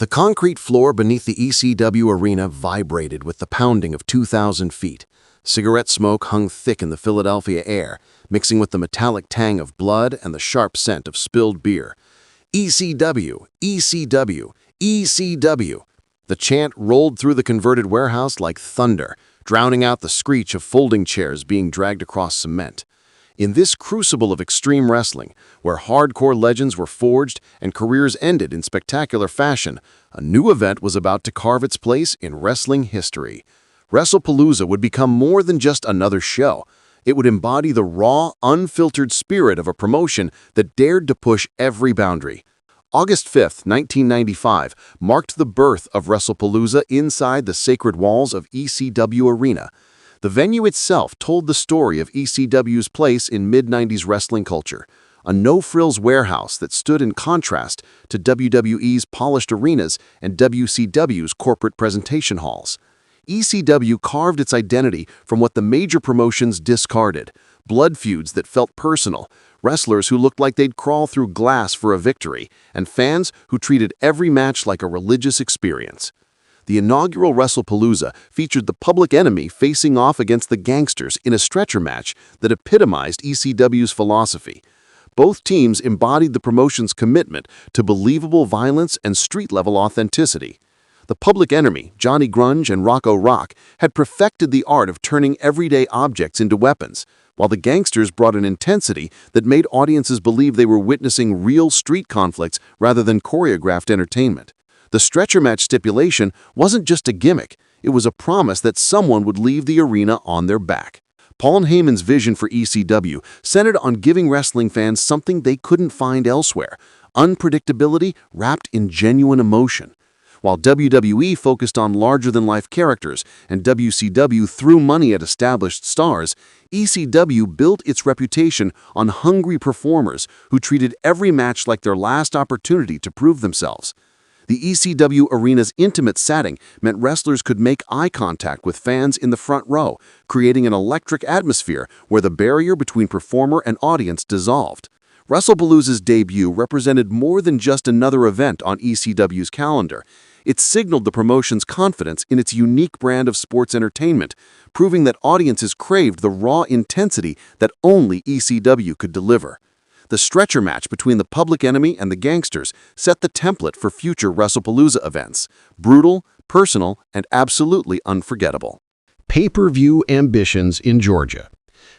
The concrete floor beneath the ECW Arena vibrated with the pounding of 2,000 feet. Cigarette smoke hung thick in the Philadelphia air, mixing with the metallic tang of blood and the sharp scent of spilled beer. ECW, ECW, ECW. The chant rolled through the converted warehouse like thunder, drowning out the screech of folding chairs being dragged across cement. In this crucible of extreme wrestling, where hardcore legends were forged and careers ended in spectacular fashion, a new event was about to carve its place in wrestling history. Wrestle Palooza would become more than just another show. It would embody the raw, unfiltered spirit of a promotion that dared to push every boundary. August 5, 1995, marked the birth of Wrestle Palooza inside the sacred walls of ECW Arena. The venue itself told the story of ECW's place in mid-90s wrestling culture, a no-frills warehouse that stood in contrast to WWE's polished arenas and WCW's corporate presentation halls. ECW carved its identity from what the major promotions discarded: blood feuds that felt personal, wrestlers who looked like they'd crawl through glass for a victory, and fans who treated every match like a religious experience. The inaugural Wrestle Palooza featured the Public Enemy facing off against the Gangsters in a stretcher match that epitomized ECW's philosophy. Both teams embodied the promotion's commitment to believable violence and street-level authenticity. The Public Enemy, Johnny Grunge and Rocco Rock, had perfected the art of turning everyday objects into weapons, while the Gangsters brought an intensity that made audiences believe they were witnessing real street conflicts rather than choreographed entertainment. The stretcher match stipulation wasn't just a gimmick, it was a promise that someone would leave the arena on their back. Paul Heyman's vision for ECW centered on giving wrestling fans something they couldn't find elsewhere: unpredictability wrapped in genuine emotion. While WWE focused on larger-than-life characters and WCW threw money at established stars, ECW built its reputation on hungry performers who treated every match like their last opportunity to prove themselves. The ECW Arena's intimate setting meant wrestlers could make eye contact with fans in the front row, creating an electric atmosphere where the barrier between performer and audience dissolved. Wrestle Palooza's debut represented more than just another event on ECW's calendar. It signaled the promotion's confidence in its unique brand of sports entertainment, proving that audiences craved the raw intensity that only ECW could deliver. The stretcher match between the Public Enemy and the Gangsters set the template for future Wrestle Palooza events: brutal, personal, and absolutely unforgettable. Pay-per-view ambitions in Georgia.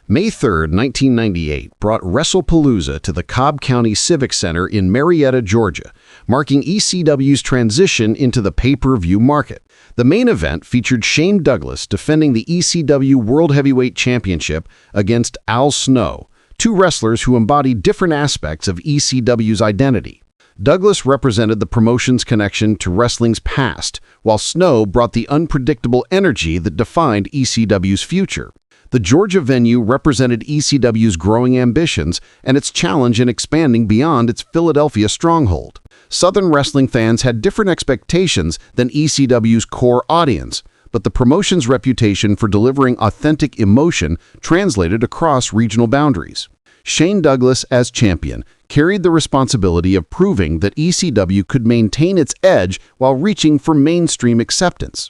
May 3, 1998 brought Wrestle Palooza to the Cobb County Civic Center in Marietta, Georgia, marking ECW's transition into the pay-per-view market. The main event featured Shane Douglas defending the ECW World Heavyweight Championship against Al Snow, two wrestlers who embodied different aspects of ECW's identity. Douglas represented the promotion's connection to wrestling's past, while Snow brought the unpredictable energy that defined ECW's future. The Georgia venue represented ECW's growing ambitions and its challenge in expanding beyond its Philadelphia stronghold. Southern wrestling fans had different expectations than ECW's core audience, but the promotion's reputation for delivering authentic emotion translated across regional boundaries. Shane Douglas, as champion, carried the responsibility of proving that ECW could maintain its edge while reaching for mainstream acceptance.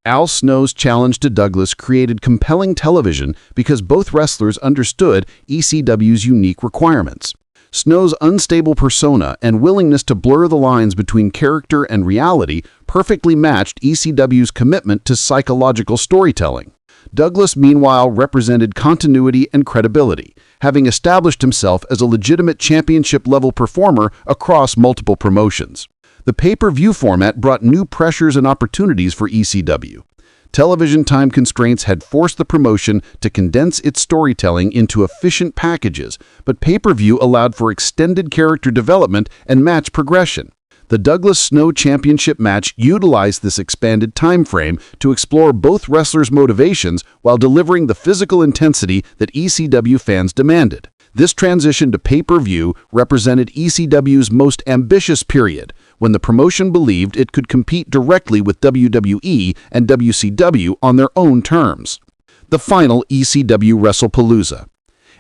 Al Snow's challenge to Douglas created compelling television because both wrestlers understood ECW's unique requirements. Snow's unstable persona and willingness to blur the lines between character and reality perfectly matched ECW's commitment to psychological storytelling. Douglas, meanwhile, represented continuity and credibility, having established himself as a legitimate championship-level performer across multiple promotions. The pay-per-view format brought new pressures and opportunities for ECW. Television time constraints had forced the promotion to condense its storytelling into efficient packages, but pay-per-view allowed for extended character development and match progression. The Douglas-Snow Championship match utilized this expanded time frame to explore both wrestlers' motivations while delivering the physical intensity that ECW fans demanded. This transition to pay-per-view represented ECW's most ambitious period, when the promotion believed it could compete directly with WWE and WCW on their own terms. The final ECW Wrestle Palooza.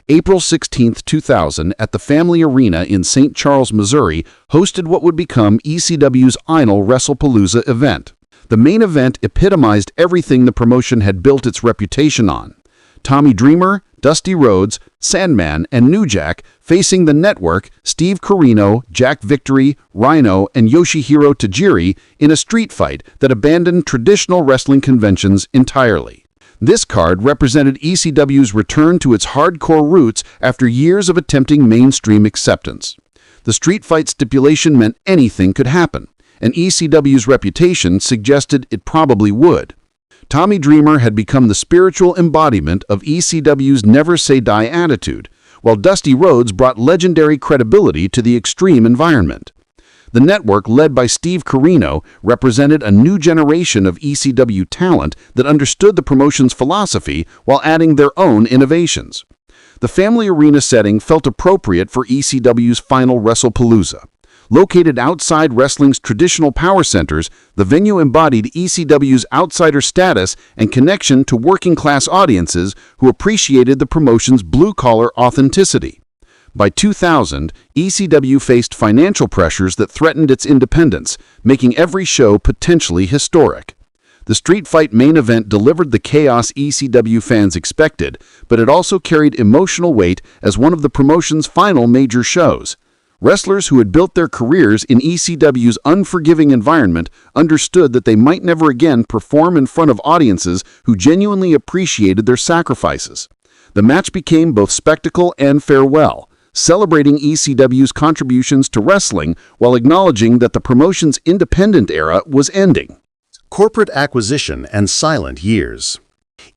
April 16, 2000, at the Family Arena in St. Charles, Missouri, hosted what would become ECW's annual Wrestle Palooza event. The main event epitomized everything the promotion had built its reputation on. Tommy Dreamer, Dusty Rhodes, Sandman, and New Jack facing the Network, Steve Corino, Jack Victory, Rhino, and Yoshihiro Tajiri in a street fight that abandoned traditional wrestling conventions entirely. This card represented ECW's return to its hardcore roots after years of attempting mainstream acceptance. The street fight stipulation meant anything could happen, and ECW's reputation suggested it probably would. Tommy Dreamer had become the spiritual embodiment of ECW's never-say-die attitude, while Dusty Rhodes brought legendary credibility to the extreme environment. The Network, led by Steve Corino, represented a new generation of ECW talent that understood the promotion's philosophy while adding their own innovations. The Family Arena setting felt appropriate for ECW's final Wrestle Palooza. Located outside wrestling's traditional power centers, the venue embodied ECW's outsider status and connection to working-class audiences who appreciated the promotion's blue-collar authenticity. By 2000, ECW faced financial pressures that threatened its independence, making every show potentially historic. The street fight main event delivered the chaos ECW fans expected, but it also carried emotional weight as one of the promotion's final major shows. Wrestlers who had built their careers in ECW's unforgiving environment understood that they might never again perform in front of audiences who genuinely appreciated their sacrifices. The match became both spectacle and farewell, celebrating ECW's contributions to wrestling while acknowledging that the promotion's independent era was ending. Corporate acquisition and silent years.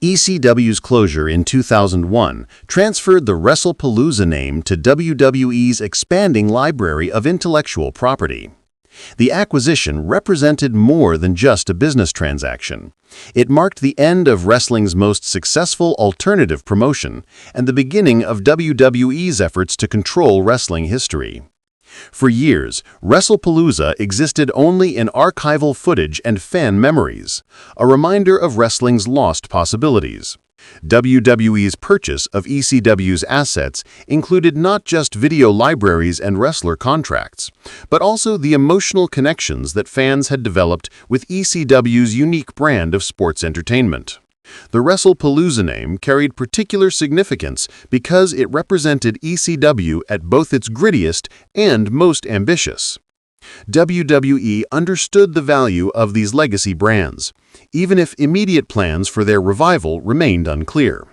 ECW's closure in 2001 transferred the Wrestle Palooza name to WWE's expanding library of intellectual property. The acquisition represented more than just a business transaction. It marked the end of wrestling's most successful alternative promotion and the beginning of WWE's efforts to control wrestling history. For years, Wrestle Palooza existed only in archival footage and fan memories, a reminder of wrestling's lost possibilities. WWE's purchase of ECW's assets included not just video libraries and wrestler contracts, but also the emotional connections that fans had developed with ECW's unique brand of sports entertainment. The Wrestle Palooza name carried particular significance because it represented ECW at both its grittiest and most ambitious. WWE understood the value of these legacy brands, even if immediate plans for their revival remained unclear.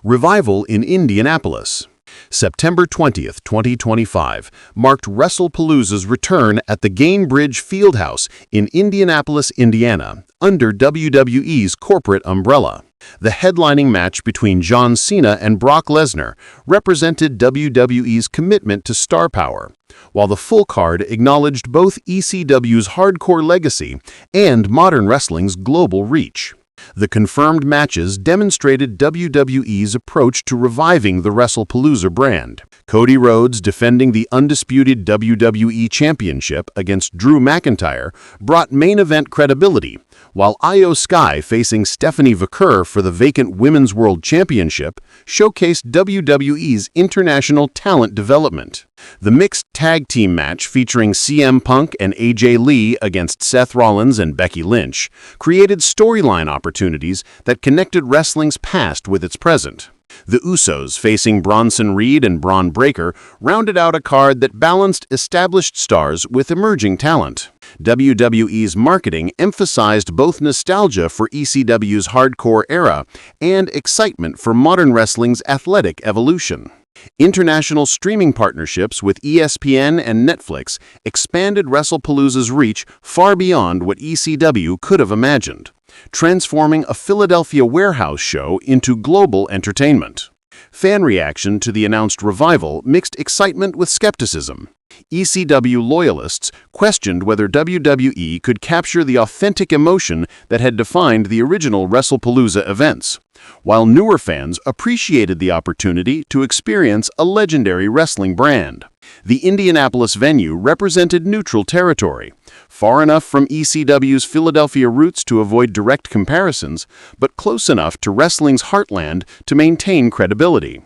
Revival in Indianapolis. September 20, 2025, marked Wrestle Palooza's return at the Gainbridge Fieldhouse in Indianapolis, Indiana, under WWE's corporate umbrella. The headlining match between John Cena and Brock Lesnar represented WWE's commitment to star power, while the full card acknowledged both ECW's hardcore legacy and modern wrestling's global reach. The confirmed matches demonstrated WWE's approach to reviving the Wrestle Palooza brand. Cody Rhodes defending the undisputed WWE Championship against Drew McIntyre brought main event credibility, while Io Sky facing Stephanie Vaquer for the vacant Women's World Championship showcased WWE's international talent development. The mixed tag team match featuring CM Punk and AJ Lee against Seth Rollins and Becky Lynch created storyline opportunities that connected wrestling's past with its present. The Usos facing Bronson Reed and Braun Breaker rounded out a card that balanced established stars with emerging talent. WWE's marketing emphasized both nostalgia for ECW's hardcore era and excitement for modern wrestling's athletic evolution. International streaming partnerships with ESPN and Netflix expanded Wrestle Palooza's reach far beyond what ECW could have imagined, transforming a Philadelphia warehouse show into global entertainment. Fan reaction to the announced revival mixed excitement with skepticism. ECW loyalists questioned whether WWE could capture the authentic emotion that had defined the original Wrestle Palooza events, while newer fans appreciated the opportunity to experience a legendary wrestling brand. The Indianapolis venue represented neutral territory, far enough from ECW's Philadelphia roots to avoid direct comparisons, but close enough to wrestling's heartland to maintain credibility.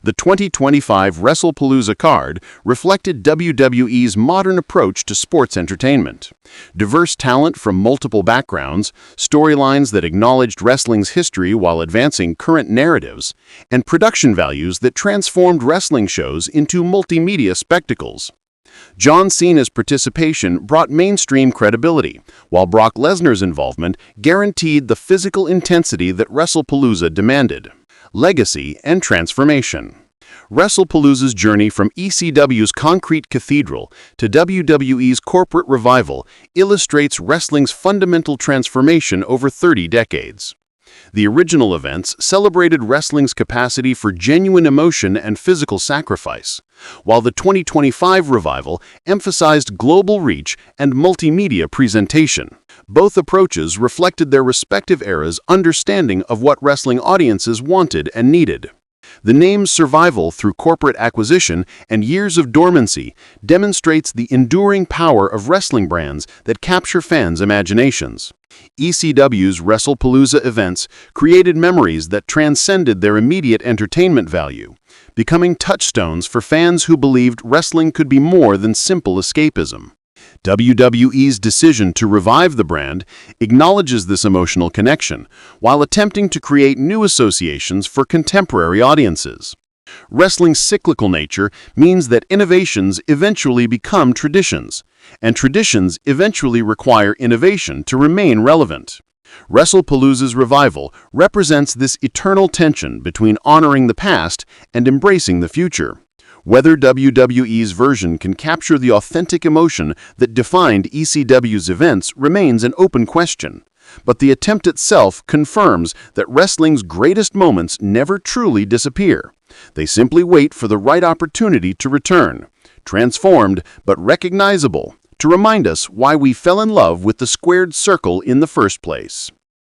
The 2025 Wrestlepalooza card reflected WWE's modern approach to sports entertainment. Diverse talent from multiple backgrounds, storylines that acknowledged wrestling's history while advancing current narratives, and production values that transformed wrestling shows into multimedia spectacles. John Cena's participation brought mainstream credibility, while Brock Lesnar's involvement guaranteed the physical intensity that Wrestlepalooza demanded. Legacy and transformation. Wrestlepalooza's journey from ECW's concrete cathedral to WWE's corporate revival illustrates wrestling's fundamental transformation over 30 decades. The original events celebrated wrestling's capacity for genuine emotion and physical sacrifice, while the 2025 revival emphasized global reach and multimedia presentation. Both approaches reflected their respective eras' understanding of what wrestling audiences wanted and needed. The name's survival through corporate acquisition and years of dormancy demonstrates the enduring power of wrestling brands that capture fans' imaginations. ECW's Wrestlepalooza events created memories that transcended their immediate entertainment value, becoming touchstones for fans who believed wrestling could be more than simple escapism. WWE's decision to revive the brand acknowledges this emotional connection, while attempting to create new associations for contemporary audiences. Wrestling's cyclical nature means that innovations eventually become traditions, and traditions eventually require innovation to remain relevant. Wrestlepalooza's revival represents this eternal tension between honoring the past and embracing the future. Whether WWE's version can capture the authentic emotion that defined ECW's events remains an open question, but the attempt itself confirms that wrestling's greatest moments never truly disappear. They simply wait for the right opportunity to return, transformed but recognizable, to remind us why we fell in love with the squared circle in the first place.